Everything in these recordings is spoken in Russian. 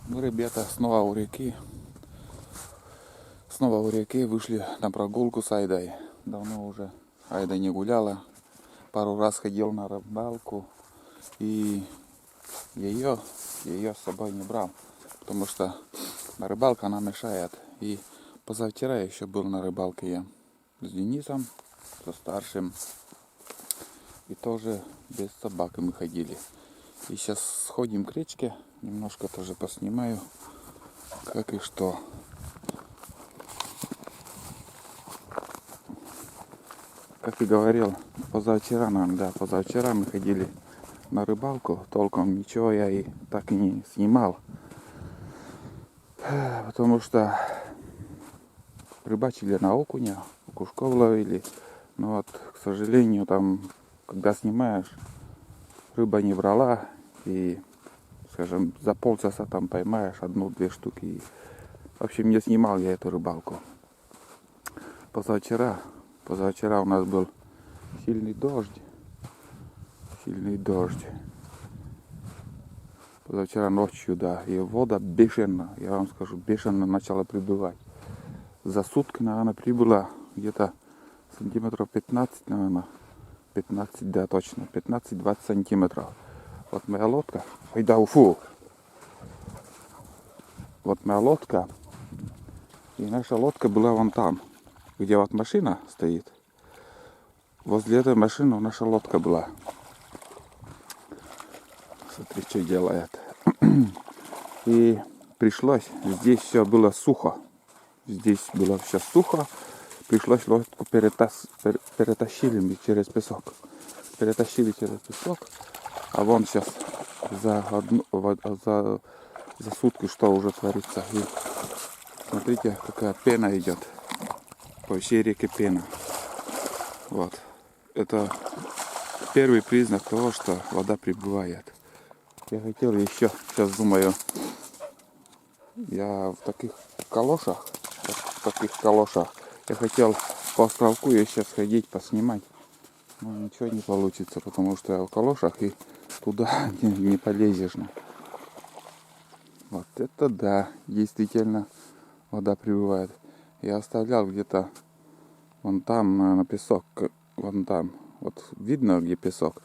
Мы, ребята, снова у реки. Снова у реки вышли на прогулку с Айдой. Давно уже Айда не гуляла. Пару раз ходил на рыбалку. И ее с собой не брал. Потому что на рыбалке она мешает. И позавчера еще был на рыбалке я с Денисом, со старшим. И тоже без собаки мы ходили. И сейчас сходим к речке. Немножко тоже поснимаю, как и что. Как и говорил, позавчера мы ходили на рыбалку. Толком ничего я и так и не снимал. Потому что рыбачили на окуня, окушков ловили. Но вот, к сожалению, там, когда снимаешь, рыба не брала. И, скажем, за полчаса там поймаешь одну-две штуки. И, в общем, не снимал я эту рыбалку. Позавчера у нас был сильный дождь. Позавчера ночью, да. И вода бешено, я вам скажу, бешено начала прибывать. За сутки, наверное, прибыла где-то сантиметров 15, наверное. 15, да, точно. 15-20 сантиметров. Вот моя лодка. Вот моя лодка. И наша лодка была вон там, где вот машина стоит. Возле этой машины наша лодка была. Смотри, что делает. И пришлось, здесь все было сухо. Здесь было все сухо. Пришлось лодку перетащили через песок. А вон сейчас за сутки что уже творится. И смотрите, какая пена идет. По всей реке пена. Вот. Это первый признак того, что вода прибывает. Я хотел еще, сейчас думаю, я в таких калошах, я хотел по островку еще сходить, поснимать. Но ничего не получится, потому что я в калошах и туда не полезешь. Вот это да, действительно вода прибывает. Я оставлял где-то вон там, наверное, песок, вон там. Вот видно, где песок.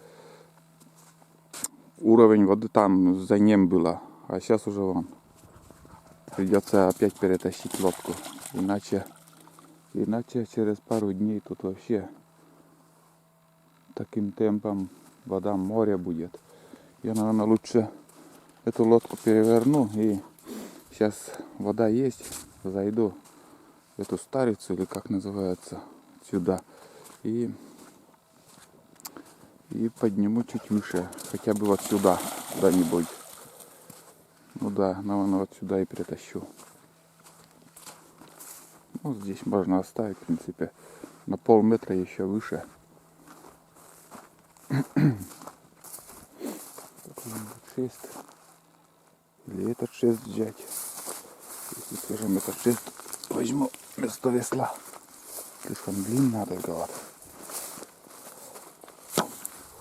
Уровень воды там за ним было, а сейчас уже вон. Придется опять перетащить лодку. Иначе через пару дней тут вообще таким темпом вода море будет. Я, наверное, лучше эту лодку переверну. И сейчас вода есть. Зайду в эту старицу, или как называется, сюда. И подниму чуть выше. Хотя бы вот сюда, куда-нибудь. Ну да, наверное, вот сюда и перетащу. Ну, здесь можно оставить, в принципе, на полметра еще выше. Какой-нибудь шест. Или этот шест взять. Если, скажем, этот шест возьму вместо весла. Слишком длинная договор.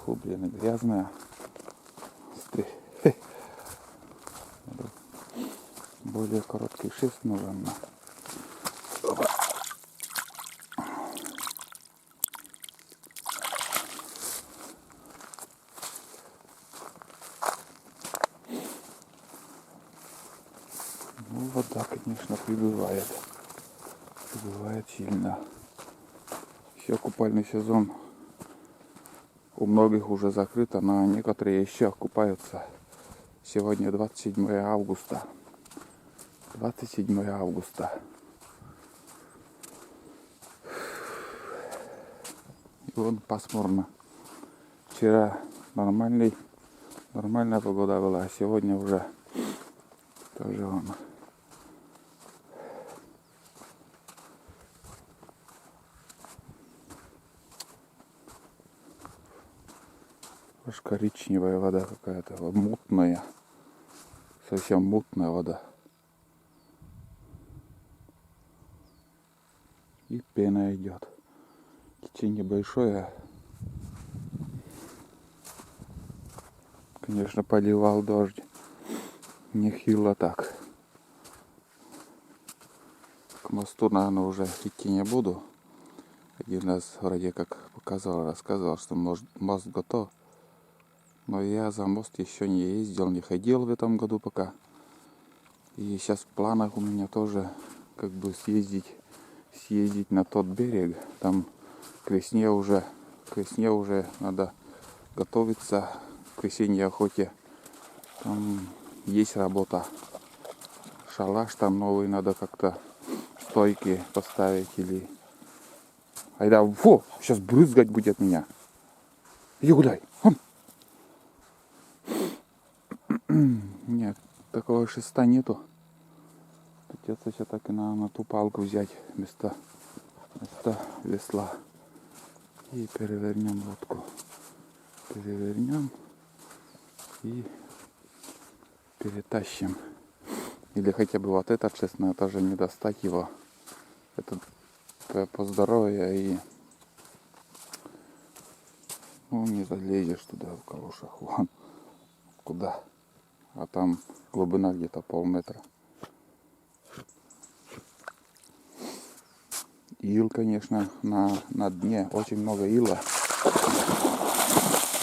Фу, блин, грязная. Более короткий шест нужен. Ну, вода, конечно, прибывает. Прибывает сильно. Еще купальный сезон у многих уже закрыто, но некоторые еще купаются. Сегодня 27 августа. 27 августа. И вон пасмурно. Вчера нормальная погода была, а сегодня уже тоже вон. Аж коричневая вода какая-то, мутная. Совсем мутная вода. И пена идет. Течение большое. Конечно, поливал дождь. нехило так. К мосту, наверное, уже идти не буду. Один раз вроде как рассказывал, что мост готов. Но я за мост еще не ездил, не ходил в этом году пока. И сейчас в планах у меня тоже как бы съездить на тот берег. Там к весне уже надо готовиться к весенней охоте. Там есть работа. Шалаш там новый надо как-то, стойки поставить или... Айда, фу, сейчас брызгать будет меня. Иди гуляй. Нет, такого шеста нету. Придется сейчас так и на ту палку взять вместо весла. И перевернем лодку. Перевернем и перетащим. Или хотя бы вот этот шест, но тоже не достать его. Это по здоровью и не залезешь туда в калушах. Вон. Куда? А там глубина где-то полметра. Ил, конечно, на дне. Очень много ила.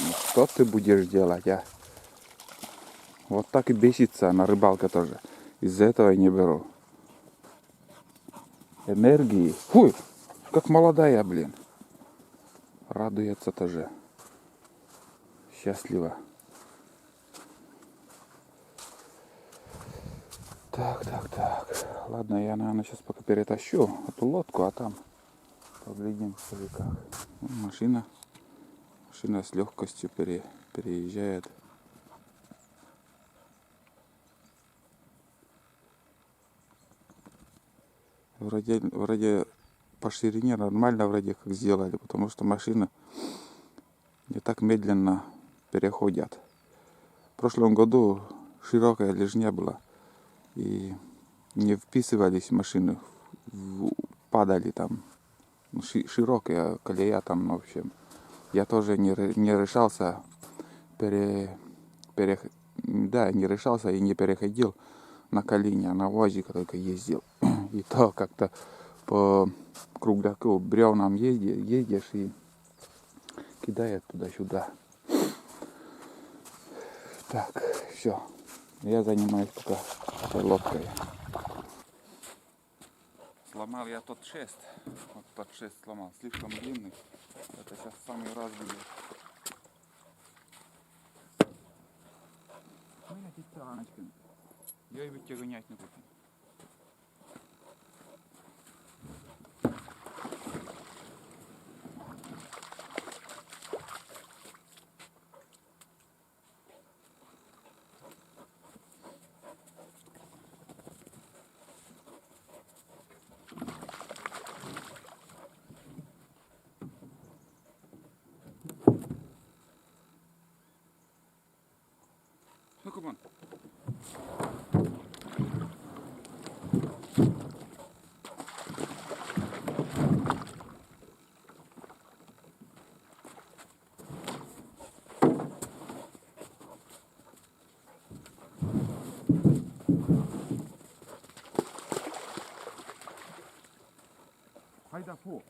Ну, что ты будешь делать, а? Вот так и бесится на рыбалке тоже. Из-за этого я не беру. Энергии. Фу, как молодая, блин. Радуется тоже. Счастлива. Так. Ладно, я, наверное, сейчас пока перетащу эту лодку, а там поглядим, что и как. Машина с легкостью переезжает. Вроде по ширине нормально вроде как сделали, потому что машина не так медленно переходят. В прошлом году широкая лежня была. И не вписывались машины, падали там. Широкая колея там, в общем. Я тоже не решался не решался и не переходил на колени, а на УАЗике только ездил. И то как-то по кругляку бревнам едешь и кидает туда-сюда. Так, все. Я занимаюсь пока лодкой. Сломал я тот шест. Вот тот шест сломал. Слишком длинный. Это сейчас самый раз будет. Я и ведь гонять не буду. Ну, come on. Айда, фу.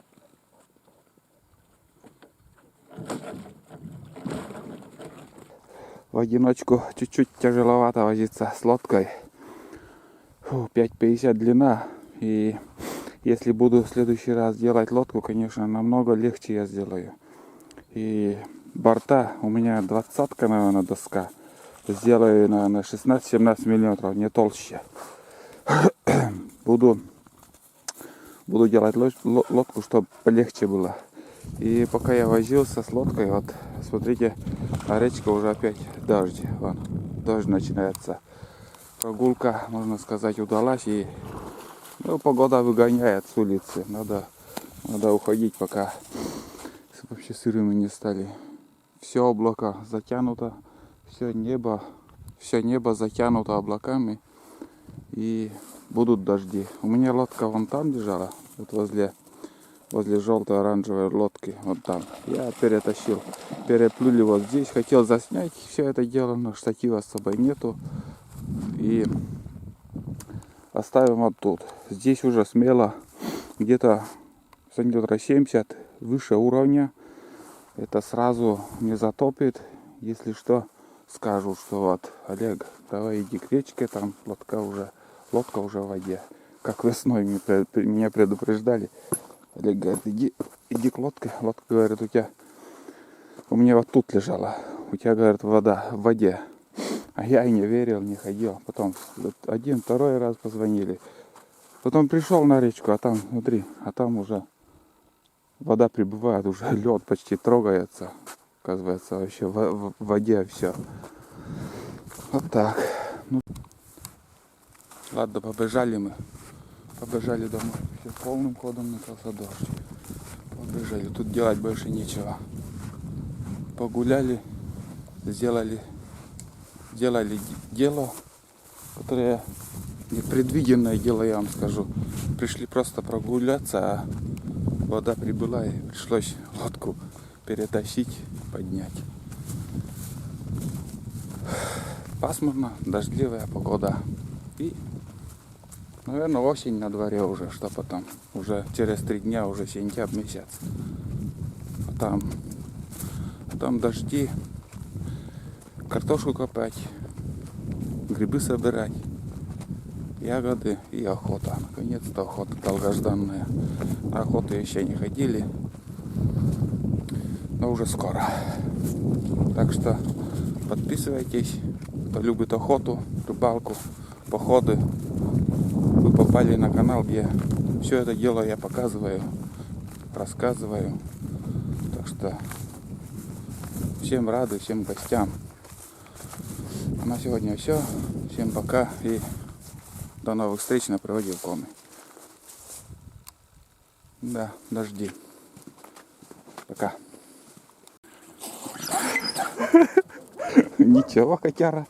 В одиночку чуть-чуть тяжеловато возиться с лодкой. 5,50 длина. И если буду в следующий раз делать лодку, конечно, намного легче я сделаю. И борта у меня 20-ка, наверное, доска. Сделаю, наверное, 16-17 миллиметров, не толще. Буду делать лодку, чтобы полегче было. И пока я возился с лодкой, вот, смотрите, а речка уже опять дождь. Вон, дождь начинается. Прогулка, можно сказать, удалась. И погода выгоняет с улицы. Надо уходить, пока вообще сырыми не стали. Все облако затянуто, все небо затянуто облаками. И будут дожди. У меня лодка вон там лежала, вот возле желтой оранжевой лодки, вот там. Я переплюли вот здесь, хотел заснять все это дело, но штатива с собой нету. И оставим вот тут. Здесь уже смело где-то сантиметров 70 выше уровня. Это сразу не затопит. Если что, скажу, что вот, Олег, давай иди к речке, там лодка уже в воде. Как весной меня предупреждали. Олег говорит, иди к лодке. Лодка говорит, у меня вот тут лежала. У тебя, говорит, вода в воде. А я и не верил, не ходил. Потом один, второй раз позвонили. Потом пришел на речку, а там, смотри, а там уже вода прибывает, уже лед почти трогается. Оказывается, вообще в воде все. Вот так. Ну, ладно, побежали мы. Побежали домой. Все полным ходом начался дождь. Побежали. Тут делать больше нечего. Погуляли, сделали дело, которое непредвиденное дело, я вам скажу. Пришли просто прогуляться, а вода прибыла и пришлось лодку перетащить, поднять. Пасмурно, дождливая погода. И, наверное, осень на дворе уже, что потом. Уже через 3 дня, уже сентябрь месяц. А там дожди, картошку копать, грибы собирать, ягоды и охота. Наконец-то охота долгожданная. На охоту еще не ходили, но уже скоро. Так что подписывайтесь, кто любит охоту, рыбалку, походы. Вы попали на канал, где все это дело я показываю, рассказываю. Так что всем рады, всем гостям. А на сегодня все. Всем пока и до новых встреч на природе в Коми. Да, дожди. Пока. Ничего, котяра.